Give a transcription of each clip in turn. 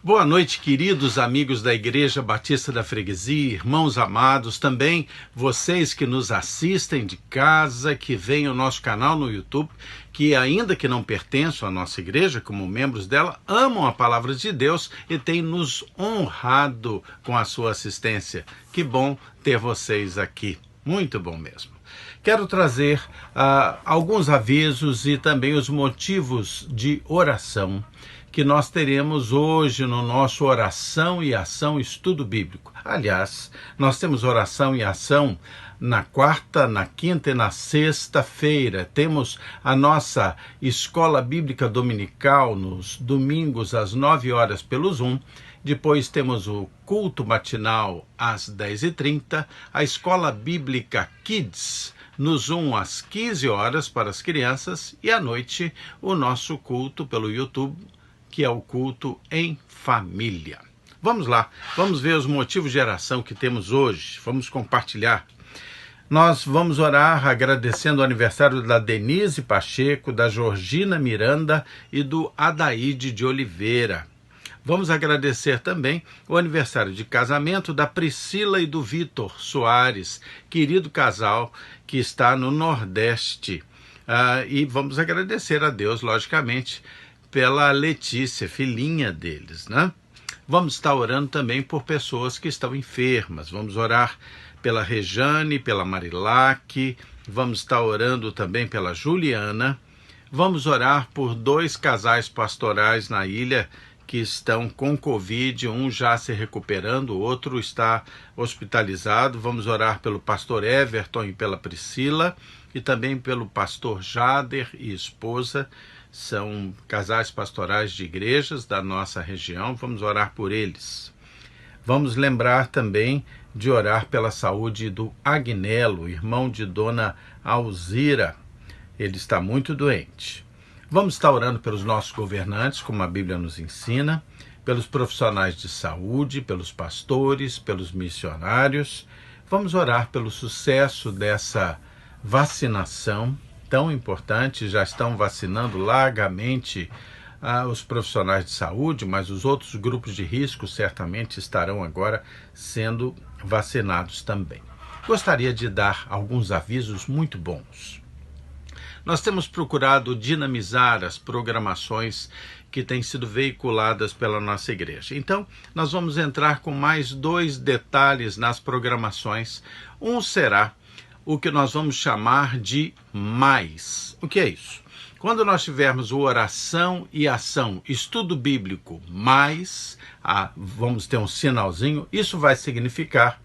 Boa noite, queridos amigos da Igreja Batista da Freguesia, irmãos amados, também vocês que nos assistem de casa, que veem o nosso canal no YouTube, que ainda que não pertençam à nossa igreja, como membros dela, amam a palavra de Deus e têm nos honrado com a sua assistência. Que bom ter vocês aqui, muito bom mesmo. Quero trazer alguns avisos e também os motivos de oração que nós teremos hoje no nosso Oração e Ação Estudo Bíblico. Aliás, nós temos Oração e Ação na quarta, na quinta e na sexta-feira. Temos a nossa Escola Bíblica Dominical nos domingos às 9 horas pelo Zoom. Depois temos o culto matinal às 10h30, a Escola Bíblica Kids no Zoom às 15 horas para as crianças e à noite o nosso culto pelo YouTube, que é o culto em família. Vamos lá, vamos ver os motivos de oração que temos hoje, vamos compartilhar. Nós vamos orar agradecendo o aniversário da Denise Pacheco, da Georgina Miranda e do Adaíde de Oliveira. Vamos agradecer também o aniversário de casamento da Priscila e do Vitor Soares, querido casal que está no Nordeste. E vamos agradecer a Deus, logicamente, pela Letícia, filhinha deles, né? Vamos estar orando também por pessoas que estão enfermas. Vamos orar pela Rejane, pela Marilac, vamos estar orando também pela Juliana. Vamos orar por 2 casais pastorais na ilha que estão com Covid, um já se recuperando, o outro está hospitalizado. Vamos orar pelo pastor Everton e pela Priscila, e também pelo pastor Jader e esposa. São casais pastorais de igrejas da nossa região, vamos orar por eles. Vamos lembrar também de orar pela saúde do Agnello, irmão de Dona Alzira. Ele está muito doente. Vamos estar orando pelos nossos governantes, como a Bíblia nos ensina, pelos profissionais de saúde, pelos pastores, pelos missionários. Vamos orar pelo sucesso dessa vacinação tão importante. Já estão vacinando largamente os profissionais de saúde, mas os outros grupos de risco certamente estarão agora sendo vacinados também. Gostaria de dar alguns avisos muito bons. Nós temos procurado dinamizar as programações que têm sido veiculadas pela nossa igreja. Então, nós vamos entrar com mais 2 detalhes nas programações. Um será o que nós vamos chamar de mais. O que é isso? Quando nós tivermos o Oração e Ação, Estudo Bíblico mais, vamos ter um sinalzinho, isso vai significar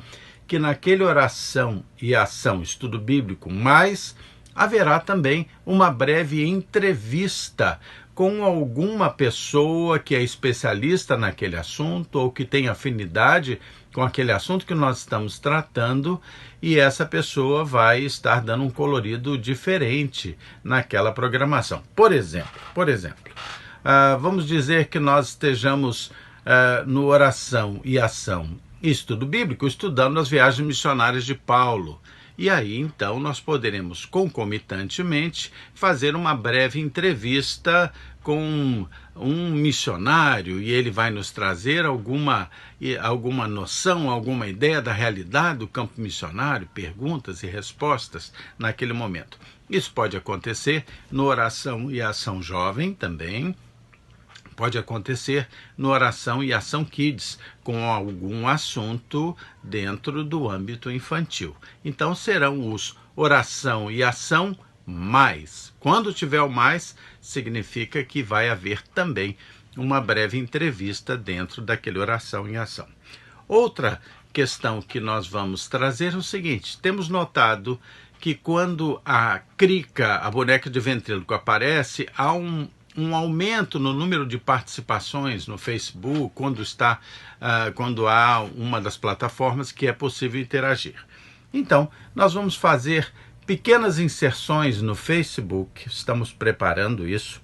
que naquele Oração e Ação, Estudo Bíblico mais, haverá também uma breve entrevista com alguma pessoa que é especialista naquele assunto ou que tem afinidade com aquele assunto que nós estamos tratando, e essa pessoa vai estar dando um colorido diferente naquela programação. Por exemplo, vamos dizer que nós estejamos no Oração e Ação Estudo Bíblico, estudando as viagens missionárias de Paulo. E aí, então, nós poderemos, concomitantemente, fazer uma breve entrevista com um missionário e ele vai nos trazer alguma noção, alguma ideia da realidade do campo missionário, perguntas e respostas naquele momento. Isso pode acontecer no Oração e Ação Jovem também. Pode acontecer no Oração e Ação Kids, com algum assunto dentro do âmbito infantil. Então serão os Oração e Ação mais. Quando tiver o mais, significa que vai haver também uma breve entrevista dentro daquele Oração e Ação. Outra questão que nós vamos trazer é o seguinte: temos notado que quando a Crica, a boneca de ventríloco, aparece, há um aumento no número de participações no Facebook, quando há uma das plataformas que é possível interagir. Então, nós vamos fazer pequenas inserções no Facebook, estamos preparando isso,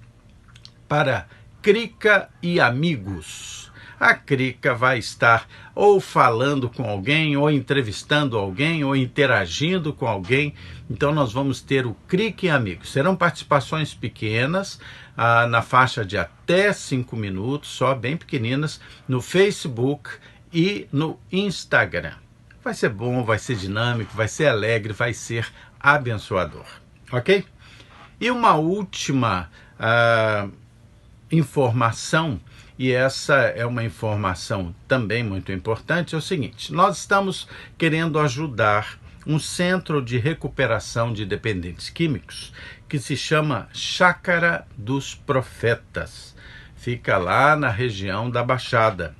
para Crica e Amigos. a Crica vai estar ou falando com alguém, ou entrevistando alguém, ou interagindo com alguém. Então nós vamos ter o Crica e Amigos. Serão participações pequenas, na faixa de até 5 minutos, só bem pequeninas, no Facebook e no Instagram. Vai ser bom, vai ser dinâmico, vai ser alegre, vai ser abençoador. Ok? E uma última informação, e essa é uma informação também muito importante, é o seguinte: nós estamos querendo ajudar um centro de recuperação de dependentes químicos que se chama Chácara dos Profetas. Fica lá na região da Baixada.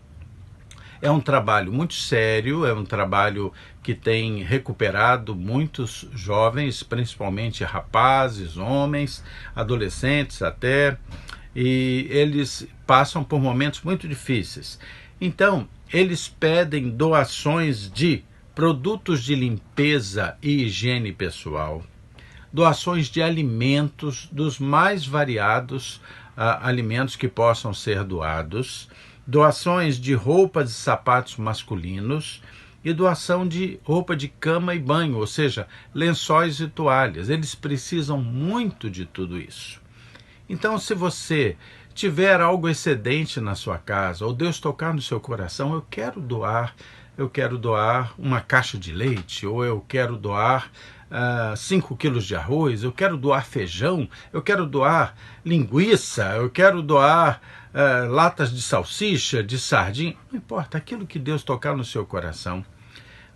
É um trabalho muito sério, é um trabalho que tem recuperado muitos jovens, principalmente rapazes, homens, adolescentes até, e eles passam por momentos muito difíceis. Então, eles pedem doações de produtos de limpeza e higiene pessoal, doações de alimentos dos mais variados alimentos que possam ser doados, doações de roupas e sapatos masculinos e doação de roupa de cama e banho, ou seja, lençóis e toalhas. Eles precisam muito de tudo isso. Então, se você tiver algo excedente na sua casa, ou Deus tocar no seu coração, eu quero doar uma caixa de leite, ou eu quero doar 5 quilos de arroz, eu quero doar feijão, eu quero doar linguiça, eu quero doar latas de salsicha, de sardinha, não importa, aquilo que Deus tocar no seu coração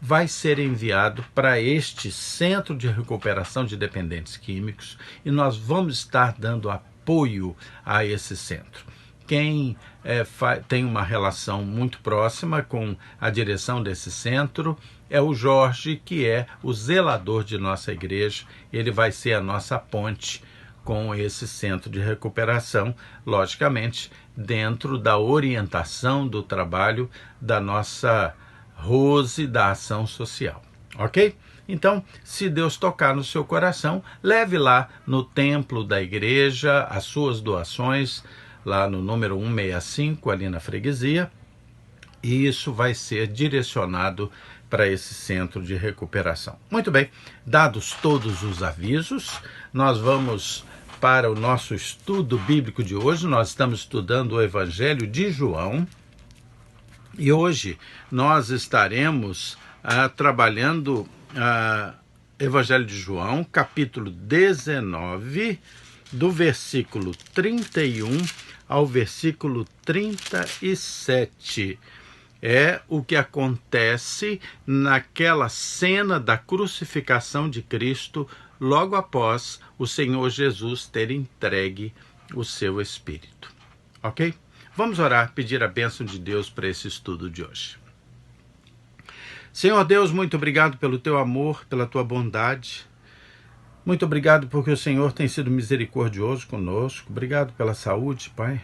vai ser enviado para este centro de recuperação de dependentes químicos e nós vamos estar dando apoio a esse centro. Quem tem uma relação muito próxima com a direção desse centro é o Jorge, que é o zelador de nossa igreja. Ele vai ser a nossa ponte com esse centro de recuperação, logicamente, dentro da orientação do trabalho da nossa Rose da Ação Social. Ok? Então, se Deus tocar no seu coração, leve lá no templo da igreja as suas doações, lá no número 165, ali na freguesia, e isso vai ser direcionado para esse centro de recuperação. Muito bem, dados todos os avisos, nós vamos para o nosso estudo bíblico de hoje. Nós estamos estudando o Evangelho de João, e hoje nós estaremos trabalhando Evangelho de João, capítulo 19, do versículo 31 ao versículo 37. É o que acontece naquela cena da crucificação de Cristo, logo após o Senhor Jesus ter entregue o seu Espírito. Ok? Vamos orar, pedir a bênção de Deus para esse estudo de hoje. Senhor Deus, muito obrigado pelo teu amor, pela tua bondade. Muito obrigado porque o Senhor tem sido misericordioso conosco. Obrigado pela saúde, Pai.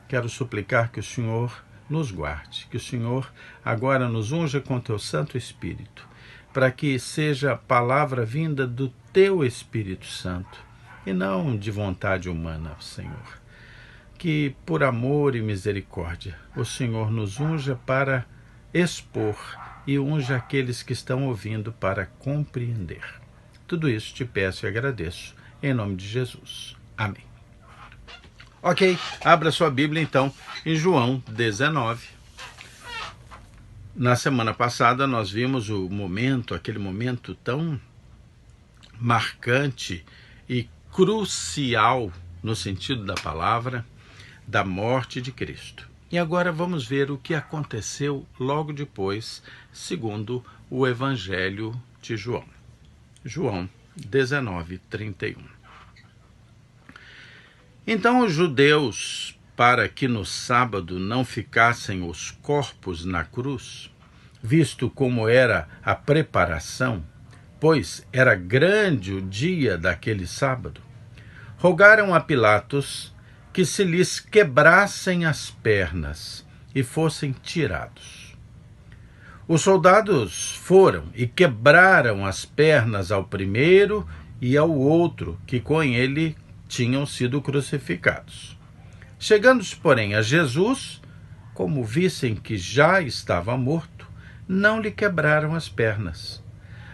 Quero suplicar que o Senhor nos guarde, que o Senhor agora nos unja com teu Santo Espírito, para que seja a palavra vinda do teu Espírito Santo e não de vontade humana, Senhor. Que por amor e misericórdia o Senhor nos unja para expor e unja aqueles que estão ouvindo para compreender. Tudo isso te peço e agradeço, em nome de Jesus. Amém. Ok, abra sua Bíblia então em João 19. Na semana passada nós vimos aquele momento tão marcante e crucial no sentido da palavra, da morte de Cristo. E agora vamos ver o que aconteceu logo depois, segundo o Evangelho de João. João 19, 31. Então os judeus, para que no sábado não ficassem os corpos na cruz, visto como era a preparação, pois era grande o dia daquele sábado, rogaram a Pilatos que se lhes quebrassem as pernas e fossem tirados. Os soldados foram e quebraram as pernas ao primeiro e ao outro, que com ele tinham sido crucificados. Chegando-se, porém, a Jesus, como vissem que já estava morto, não lhe quebraram as pernas.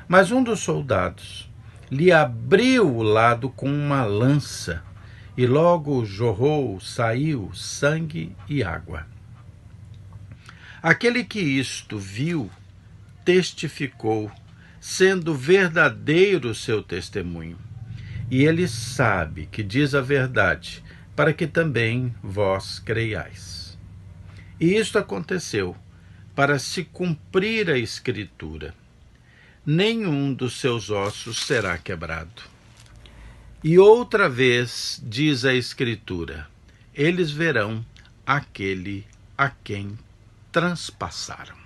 Mas um dos soldados lhe abriu o lado com uma lança, e logo saiu sangue e água. Aquele que isto viu, testificou, sendo verdadeiro o seu testemunho. E ele sabe que diz a verdade, para que também vós creiais. E isto aconteceu para se cumprir a Escritura: nenhum dos seus ossos será quebrado. E outra vez diz a Escritura: eles verão aquele a quem transpassaram.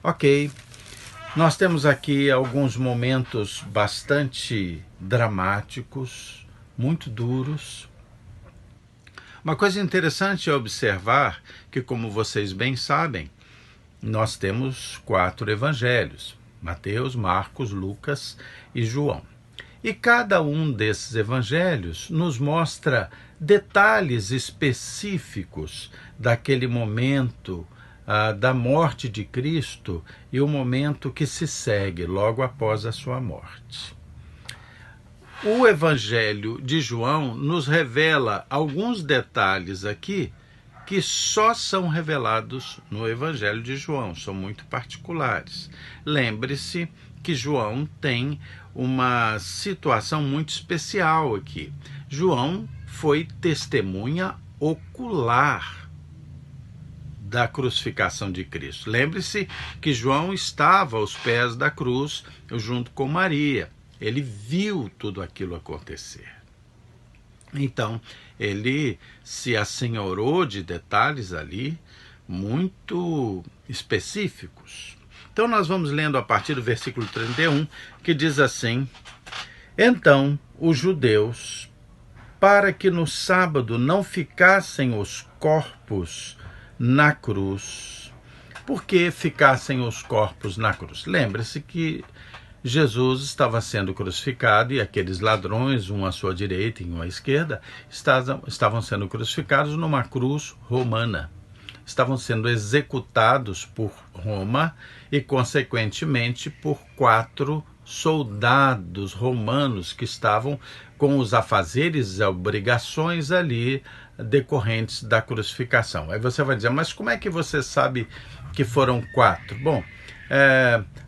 Ok, nós temos aqui alguns momentos bastante dramáticos, muito duros. Uma coisa interessante é observar que, como vocês bem sabem, nós temos 4 evangelhos: Mateus, Marcos, Lucas e João. E cada um desses evangelhos nos mostra detalhes específicos daquele momento da morte de Cristo e o momento que se segue logo após a sua morte. O evangelho de João nos revela alguns detalhes aqui que só são revelados no evangelho de João, são muito particulares. Lembre-se que João tem uma situação muito especial aqui. João foi testemunha ocular da crucificação de Cristo. Lembre-se que João estava aos pés da cruz junto com Maria. Ele viu tudo aquilo acontecer. Então, ele se assenhorou de detalhes ali muito específicos. Então, nós vamos lendo a partir do versículo 31, que diz assim: então, os judeus, para que no sábado não ficassem os corpos na cruz. Por que ficassem os corpos na cruz? Lembre-se que Jesus estava sendo crucificado e aqueles ladrões, um à sua direita e um à esquerda, estavam sendo crucificados numa cruz romana. Estavam sendo executados por Roma e, consequentemente, por 4 soldados romanos que estavam com os afazeres e obrigações ali decorrentes da crucificação. Aí você vai dizer, mas como é que você sabe que foram 4? Bom,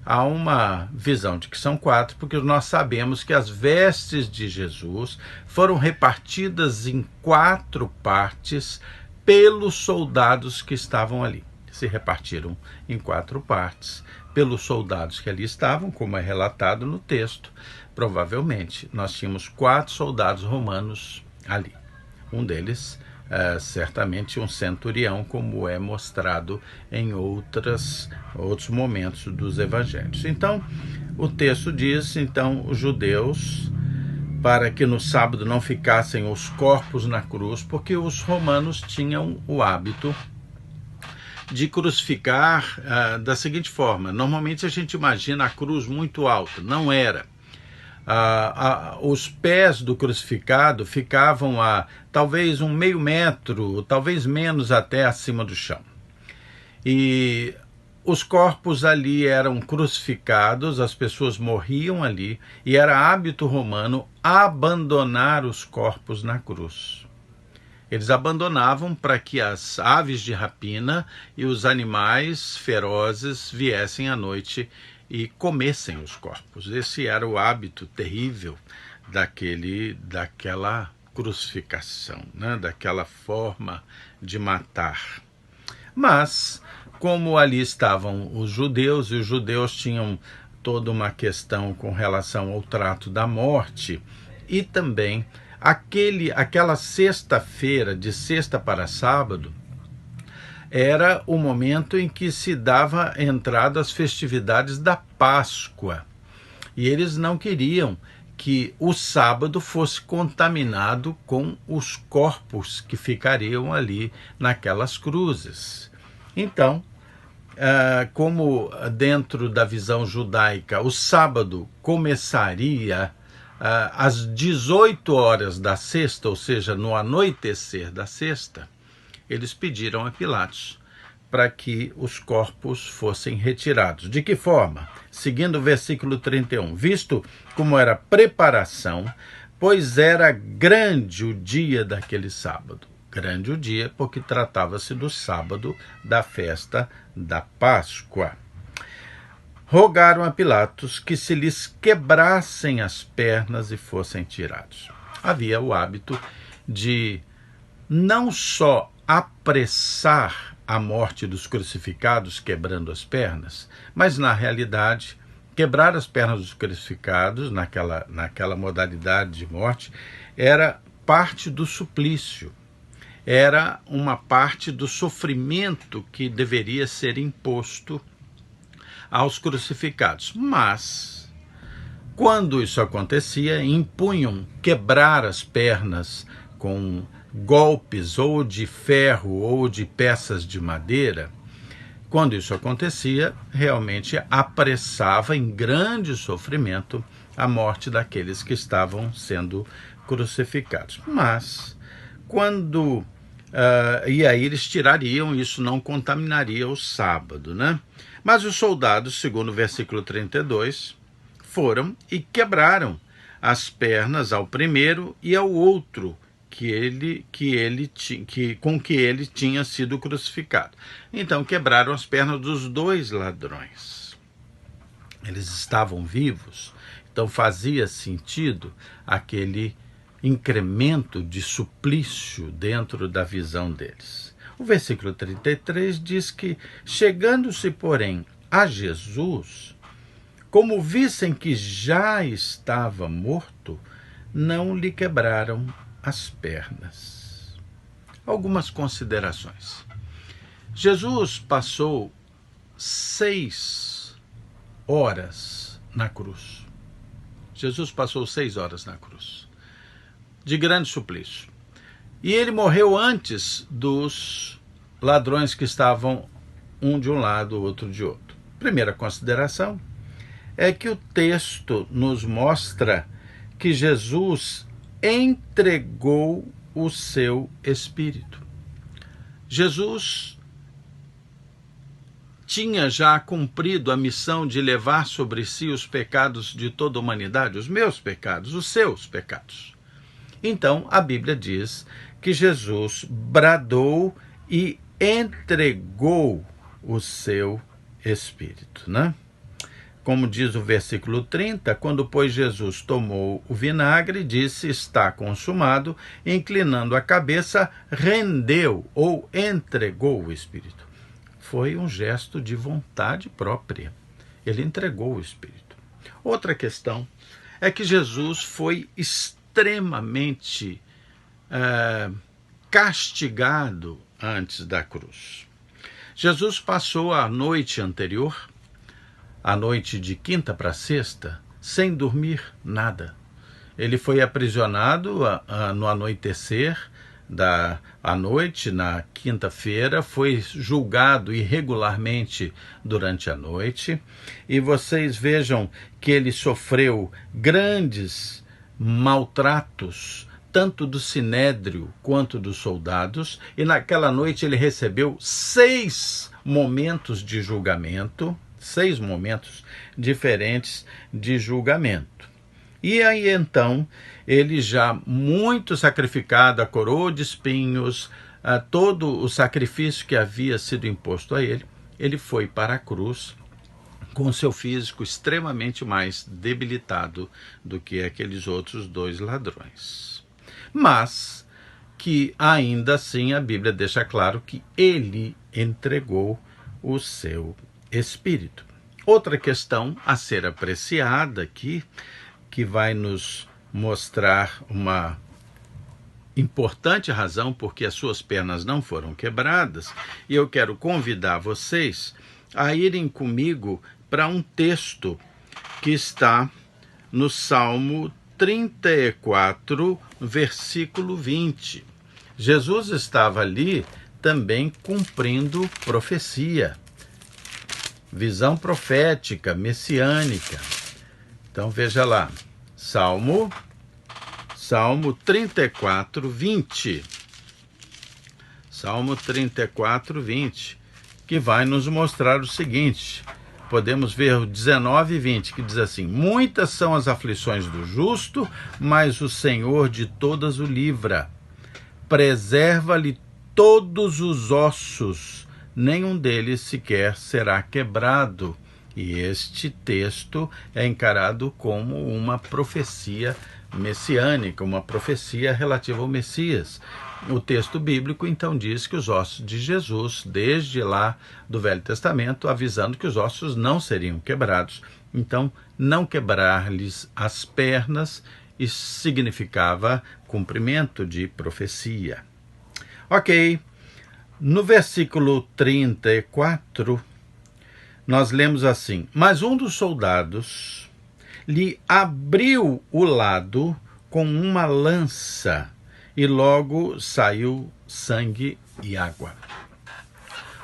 há uma visão de que são 4, porque nós sabemos que as vestes de Jesus foram repartidas em 4 partes pelos soldados que estavam ali. Se repartiram em 4 partes pelos soldados que ali estavam, como é relatado no texto. Provavelmente nós tínhamos 4 soldados romanos ali. Um deles, certamente um centurião, como é mostrado em outros momentos dos evangelhos. Então, o texto diz, então, os judeus, para que no sábado não ficassem os corpos na cruz, porque os romanos tinham o hábito de crucificar da seguinte forma. Normalmente a gente imagina a cruz muito alta, não era. Os pés do crucificado ficavam a talvez 1,5 metro, talvez menos até acima do chão. E os corpos ali eram crucificados, as pessoas morriam ali, e era hábito romano abandonar os corpos na cruz. Eles abandonavam para que as aves de rapina e os animais ferozes viessem à noite e comessem os corpos. Esse era o hábito terrível daquela crucificação, né? Daquela forma de matar. Mas, como ali estavam os judeus, e os judeus tinham toda uma questão com relação ao trato da morte, e também aquela sexta-feira, de sexta para sábado, era o momento em que se dava entrada às festividades da Páscoa. E eles não queriam que o sábado fosse contaminado com os corpos que ficariam ali naquelas cruzes. Então, como dentro da visão judaica o sábado começaria às 18 horas da sexta, ou seja, no anoitecer da sexta, eles pediram a Pilatos para que os corpos fossem retirados. De que forma? Seguindo o versículo 31. Visto como era preparação, pois era grande o dia daquele sábado. Grande o dia, porque tratava-se do sábado da festa da Páscoa. Rogaram a Pilatos que se lhes quebrassem as pernas e fossem tirados. Havia o hábito de não só apressar a morte dos crucificados quebrando as pernas, mas na realidade quebrar as pernas dos crucificados naquela modalidade de morte era parte do suplício, era uma parte do sofrimento que deveria ser imposto aos crucificados. Mas quando isso acontecia, impunham quebrar as pernas com golpes ou de ferro ou de peças de madeira. Quando isso acontecia, realmente apressava em grande sofrimento a morte daqueles que estavam sendo crucificados. Mas quando e aí eles tirariam, isso não contaminaria o sábado, né? Mas os soldados, segundo o versículo 32, foram e quebraram as pernas ao primeiro e ao outro com que ele tinha sido crucificado. Então quebraram as pernas dos dois ladrões. Eles estavam vivos, então fazia sentido aquele incremento de suplício dentro da visão deles. O versículo 33 diz que, chegando-se, porém, a Jesus, como vissem que já estava morto, não lhe quebraram as pernas. Algumas considerações. Jesus passou 6 horas na cruz. Jesus passou 6 horas na cruz, de grande suplício. E ele morreu antes dos ladrões que estavam um de um lado, outro de outro. Primeira consideração é que o texto nos mostra que Jesus entregou o seu espírito. Jesus tinha já cumprido a missão de levar sobre si os pecados de toda a humanidade, os meus pecados, os seus pecados. Então, a Bíblia diz que Jesus bradou e entregou o seu espírito, né? Como diz o versículo 30, quando, pois, Jesus tomou o vinagre, disse, está consumado, inclinando a cabeça, rendeu ou entregou o Espírito. Foi um gesto de vontade própria. Ele entregou o Espírito. Outra questão é que Jesus foi extremamente castigado antes da cruz. Jesus passou a noite anterior, a noite de quinta para sexta, sem dormir nada. Ele foi aprisionado no anoitecer da noite, na quinta-feira, foi julgado irregularmente durante a noite, e vocês vejam que ele sofreu grandes maltratos, tanto do sinédrio quanto dos soldados, e naquela noite ele recebeu 6 momentos de julgamento, 6 momentos diferentes de julgamento. E aí então, ele já muito sacrificado, a coroa de espinhos, todo o sacrifício que havia sido imposto a ele, ele foi para a cruz com seu físico extremamente mais debilitado do que aqueles outros 2 ladrões. Mas que ainda assim a Bíblia deixa claro que ele entregou o seu espírito. Outra questão a ser apreciada aqui, que vai nos mostrar uma importante razão porque as suas pernas não foram quebradas, e eu quero convidar vocês a irem comigo para um texto que está no Salmo 34, versículo 20. Jesus estava ali também cumprindo profecia, visão profética, messiânica. Então veja lá, Salmo 34, 20. Salmo 34, 20, que vai nos mostrar o seguinte. Podemos ver o 19 e 20, que diz assim: muitas são as aflições do justo, mas o Senhor de todas o livra. Preserva-lhe todos os ossos, nenhum deles sequer será quebrado. E este texto é encarado como uma profecia messiânica, uma profecia relativa ao Messias. O texto bíblico então diz que os ossos de Jesus, desde lá do Velho Testamento, avisando que os ossos não seriam quebrados. Então, não quebrar-lhes as pernas, isso significava cumprimento de profecia. Ok, no versículo 34, nós lemos assim: mas um dos soldados lhe abriu o lado com uma lança, e logo saiu sangue e água.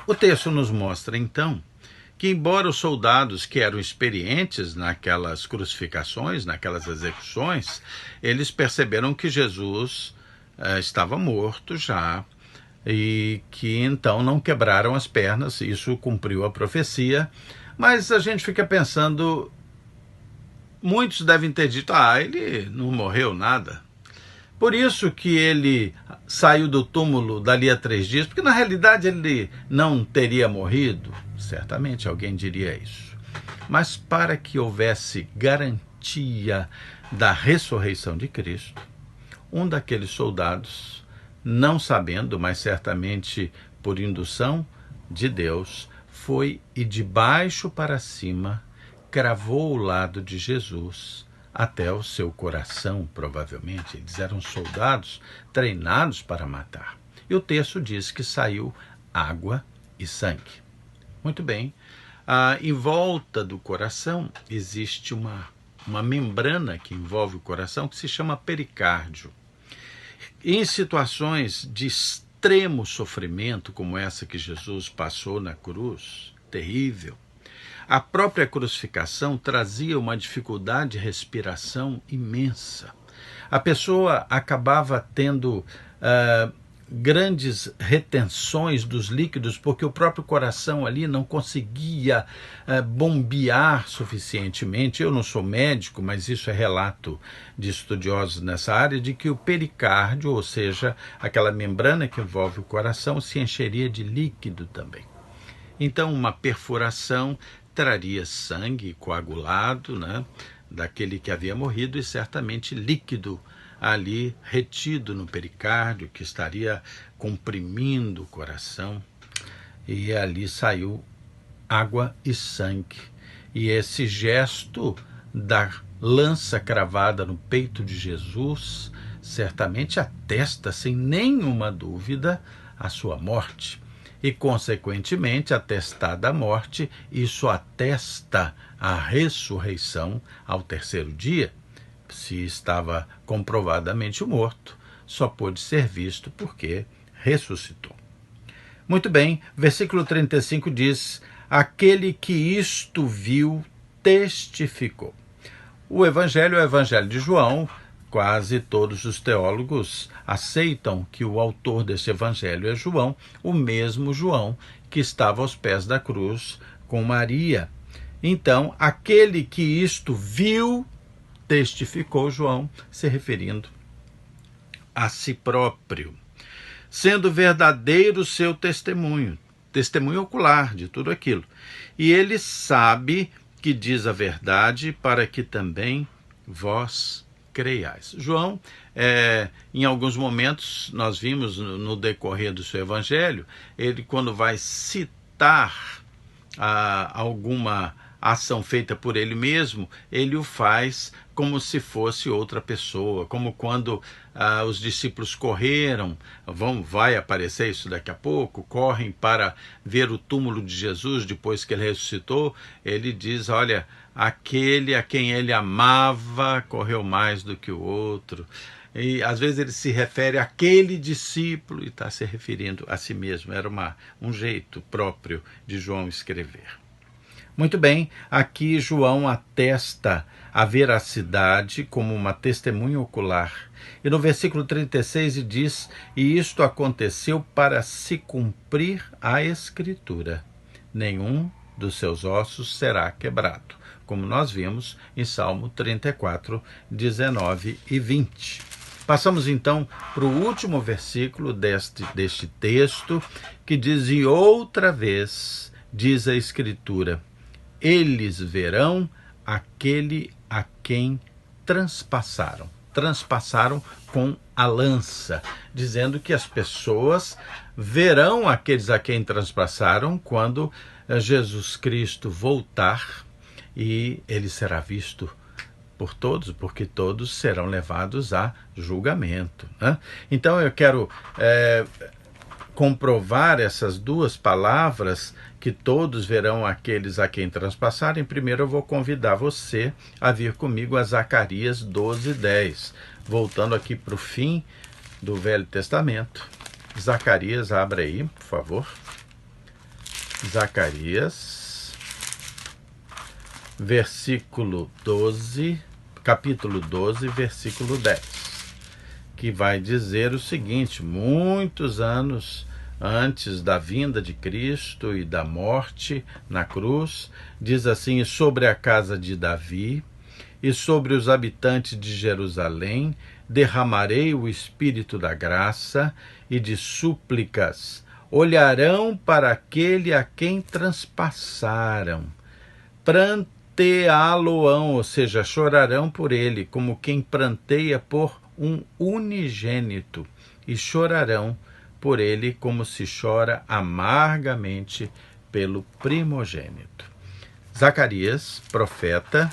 O texto nos mostra, então, que embora os soldados que eram experientes naquelas crucificações, naquelas execuções, eles perceberam que Jesus estava morto já, e que então não quebraram as pernas. Isso cumpriu a profecia, mas a gente fica pensando, muitos devem ter dito, ele não morreu nada. Por isso que ele saiu do túmulo dali a 3 dias, porque na realidade ele não teria morrido. Certamente alguém diria isso. Mas para que houvesse garantia da ressurreição de Cristo, um daqueles soldados, não sabendo, mas certamente por indução de Deus, foi e de baixo para cima cravou o lado de Jesus até o seu coração, provavelmente. Eles eram soldados treinados para matar. E o texto diz que saiu água e sangue. Muito bem. Em volta do coração existe uma membrana que envolve o coração que se chama pericárdio. Em situações de extremo sofrimento, como essa que Jesus passou na cruz, terrível, a própria crucificação trazia uma dificuldade de respiração imensa. A pessoa acabava tendo grandes retenções dos líquidos, porque o próprio coração ali não conseguia bombear suficientemente. Eu não sou médico, mas isso é relato de estudiosos nessa área, de que o pericárdio, ou seja, aquela membrana que envolve o coração, se encheria de líquido também. Então, uma perfuração traria sangue coagulado, daquele que havia morrido, e certamente líquido ali retido no pericárdio, que estaria comprimindo o coração, e ali saiu água e sangue. E esse gesto da lança cravada no peito de Jesus certamente atesta, sem nenhuma dúvida, a sua morte. E, consequentemente, atestada a morte, isso atesta a ressurreição ao terceiro dia. Se estava comprovadamente morto, só pôde ser visto porque ressuscitou. Muito bem, versículo 35 diz: aquele que isto viu testificou. O evangelho é o evangelho de João. Quase todos os teólogos aceitam que o autor desse evangelho é João, o mesmo João que estava aos pés da cruz com Maria. Então, aquele que isto viu, testificou, João, se referindo a si próprio, sendo verdadeiro o seu testemunho ocular de tudo aquilo. E ele sabe que diz a verdade, para que também vós creiais. João, em alguns momentos, nós vimos no decorrer do seu evangelho, ele, quando vai citar alguma ação feita por ele mesmo, ele o faz como se fosse outra pessoa, como quando os discípulos correram, vai aparecer isso daqui a pouco, correm para ver o túmulo de Jesus depois que ele ressuscitou. Ele diz, olha, aquele a quem ele amava correu mais do que o outro. E às vezes ele se refere àquele discípulo e está se referindo a si mesmo. Era um jeito próprio de João escrever. Muito bem, aqui João atesta a veracidade como uma testemunha ocular. E no versículo 36 diz: "E isto aconteceu para se cumprir a Escritura. Nenhum dos seus ossos será quebrado", como nós vimos em Salmo 34, 19 e 20. Passamos então para o último versículo deste texto, que diz: "E outra vez, diz a Escritura, eles verão aquele a quem transpassaram." Transpassaram com a lança, dizendo que as pessoas verão aqueles a quem transpassaram quando Jesus Cristo voltar, e ele será visto por todos, porque todos serão levados a julgamento, né? Então eu quero comprovar essas duas palavras, que todos verão aqueles a quem transpassarem. Primeiro eu vou convidar você a vir comigo a Zacarias 12:10. Voltando aqui para o fim do Velho Testamento. Zacarias, abre aí, por favor. Zacarias, capítulo 12, versículo 10. Que vai dizer o seguinte: muitos anos antes da vinda de Cristo e da morte na cruz, diz assim: "E sobre a casa de Davi e sobre os habitantes de Jerusalém derramarei o espírito da graça e de súplicas. Olharão para aquele a quem transpassaram. Pranteá-lo-ão", ou seja, chorarão por ele, como quem pranteia por um unigênito, e chorarão por ele como se chora amargamente pelo primogênito. Zacarias, profeta,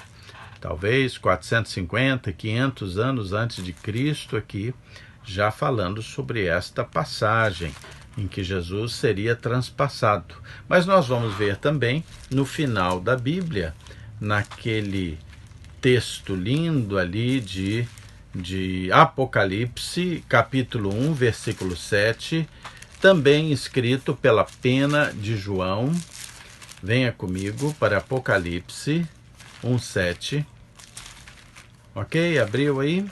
talvez 450, 500 anos antes de Cristo, aqui, já falando sobre esta passagem em que Jesus seria transpassado. Mas nós vamos ver também no final da Bíblia, naquele texto lindo ali de Apocalipse, capítulo 1, versículo 7, também escrito pela pena de João. Venha comigo para Apocalipse 1:7. Ok? Abriu aí?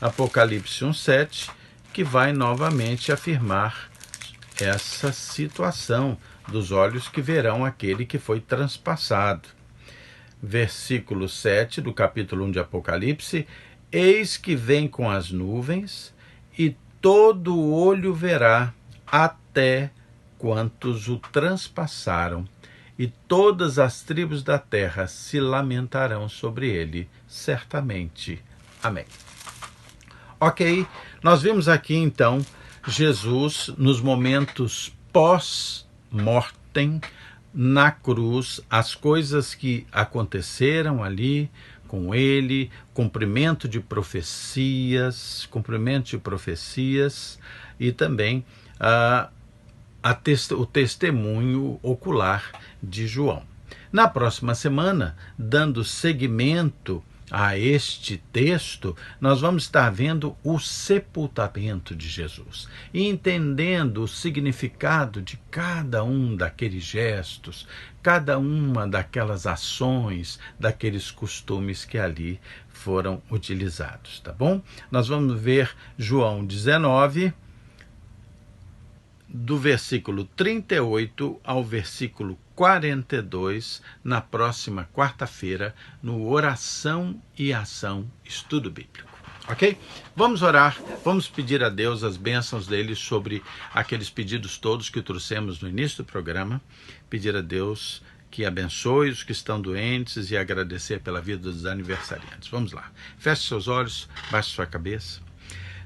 Apocalipse 1:7, que vai novamente afirmar essa situação dos olhos que verão aquele que foi transpassado. Versículo 7 do capítulo 1 de Apocalipse: "Eis que vem com as nuvens, e todo olho verá, até quantos o transpassaram, e todas as tribos da terra se lamentarão sobre ele, certamente. Amém." Ok, nós vimos aqui então Jesus nos momentos pós-mortem, na cruz, as coisas que aconteceram ali com ele, cumprimento de profecias e também o testemunho ocular de João. Na próxima semana, dando seguimento a este texto, nós vamos estar vendo o sepultamento de Jesus e entendendo o significado de cada um daqueles gestos, cada uma daquelas ações, daqueles costumes que ali foram utilizados, tá bom? Nós vamos ver João 19, do versículo 38 ao versículo 42, na próxima quarta-feira, no Oração e Ação Estudo Bíblico. Ok? Vamos orar, vamos pedir a Deus as bênçãos dele sobre aqueles pedidos todos que trouxemos no início do programa, pedir a Deus que abençoe os que estão doentes e agradecer pela vida dos aniversariantes. Vamos lá, feche seus olhos, baixe sua cabeça.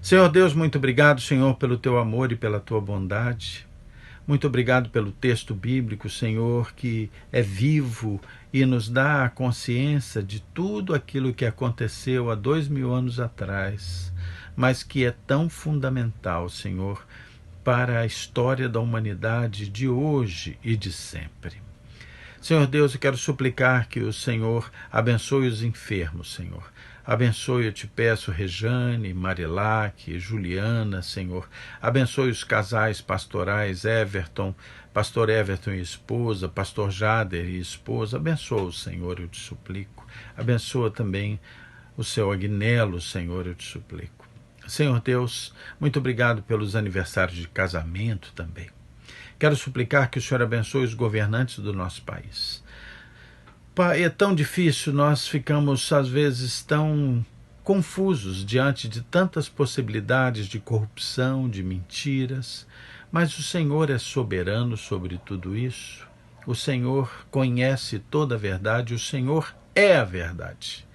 Senhor Deus, muito obrigado, Senhor, pelo teu amor e pela tua bondade. Muito obrigado pelo texto bíblico, Senhor, que é vivo e nos dá a consciência de tudo aquilo que aconteceu há 2000 anos atrás, mas que é tão fundamental, Senhor, para a história da humanidade de hoje e de sempre. Senhor Deus, eu quero suplicar que o Senhor abençoe os enfermos, Senhor. Abençoe, eu te peço, Rejane, Marilac, Juliana, Senhor. Abençoe os casais pastorais, pastor Everton e esposa, pastor Jader e esposa. Abençoa, Senhor, eu te suplico. Abençoa também o seu Agnello, Senhor, eu te suplico. Senhor Deus, muito obrigado pelos aniversários de casamento também. Quero suplicar que o Senhor abençoe os governantes do nosso país. Pai, é tão difícil, nós ficamos às vezes tão confusos diante de tantas possibilidades de corrupção, de mentiras, mas o Senhor é soberano sobre tudo isso. O Senhor conhece toda a verdade, o Senhor é a verdade.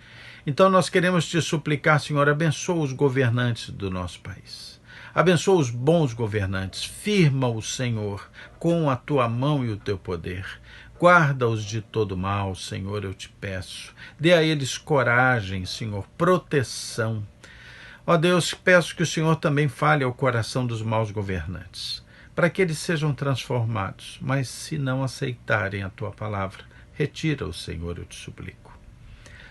Então nós queremos te suplicar, Senhor, abençoa os governantes do nosso país. Abençoa os bons governantes, firma-os, Senhor, com a tua mão e o teu poder. Guarda-os de todo mal, Senhor, eu te peço. Dê a eles coragem, Senhor, proteção. Ó Deus, peço que o Senhor também fale ao coração dos maus governantes, para que eles sejam transformados, mas se não aceitarem a tua palavra, retira-os, Senhor, eu te suplico.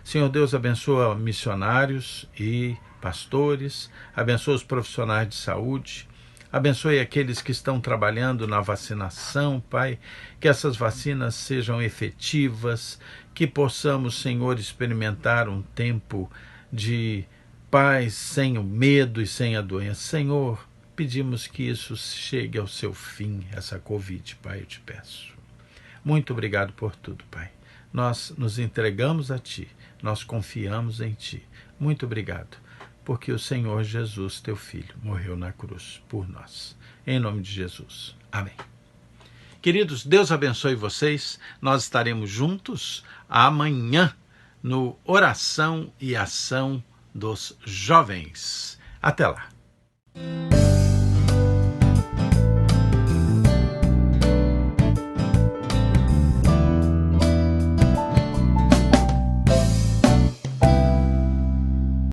Senhor Deus, abençoa missionários e pastores, abençoa os profissionais de saúde, abençoe aqueles que estão trabalhando na vacinação, Pai, que essas vacinas sejam efetivas, que possamos, Senhor, experimentar um tempo de paz sem o medo e sem a doença. Senhor, pedimos que isso chegue ao seu fim, essa Covid, Pai, eu te peço. Muito obrigado por tudo, Pai. Nós nos entregamos a Ti, nós confiamos em Ti. Muito obrigado, porque o Senhor Jesus, Teu Filho, morreu na cruz por nós. Em nome de Jesus. Amém. Queridos, Deus abençoe vocês. Nós estaremos juntos amanhã no Oração e Ação dos Jovens. Até lá.